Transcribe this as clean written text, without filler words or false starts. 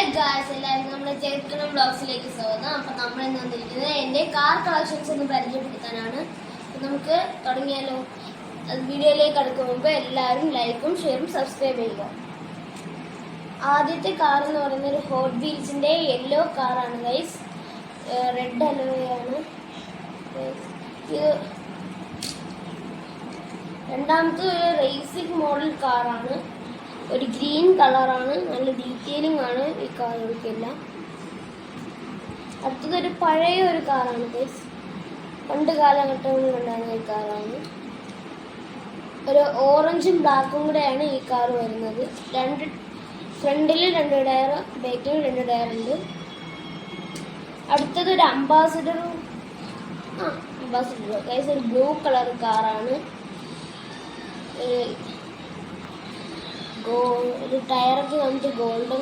Hello guys, എല്ലാവർക്കും നമ്മുടെ ചേർക്കണം ബ്ലോഗ്സിലേക്ക് സ്വാഗതം. അപ്പം നമ്മൾ ഇന്ന് വന്നിരിക്കുന്നത് എൻ്റെ കാർ കളക്ഷൻസ് ഒന്ന് പരിചയപ്പെടുത്താനാണ്. അപ്പം നമുക്ക് തുടങ്ങിയാലോ. വീഡിയോയിലേക്ക് അടുക്കും മുമ്പ് എല്ലാവരും ലൈക്കും ഷെയറും സബ്സ്ക്രൈബ് ചെയ്യുക. ആദ്യത്തെ കാർ എന്ന് പറയുന്നത് ഒരു ഹോട്ട് വീൽസിൻ്റെ യെല്ലോ കാറാണ് ഗൈസ്. റെഡ് അലോയാണ് ഇത്. രണ്ടാമത്തെ ഒരു റേസിംഗ് മോഡൽ കാറാണ്. ഒരു ഗ്രീൻ കളറാണ്. നല്ല ഡീറ്റെയിലിംഗ് ആണ് ഈ കാറുകൾക്കെല്ലാം. അടുത്തതൊരു പഴയ ഒരു കാറാണ് ഗൈസ്. പണ്ട് കാലഘട്ടങ്ങളിൽ ഉണ്ടായിരുന്ന ഈ കാറാണ്. ഒരു ഓറഞ്ചും ബ്ലാക്കും കൂടെയാണ് ഈ കാർ വരുന്നത്. ഫ്രണ്ടിൽ 2 ടയർ, ബാക്കിൽ 2 ടയർ ഉണ്ട്. അടുത്തതൊരു അംബാസിഡർ ഗൈസ്. ഒരു ബ്ലൂ കളർ കാറാണ്. ഒരു ടയറൊക്കെ വന്നിട്ട് ഗോൾഡൻ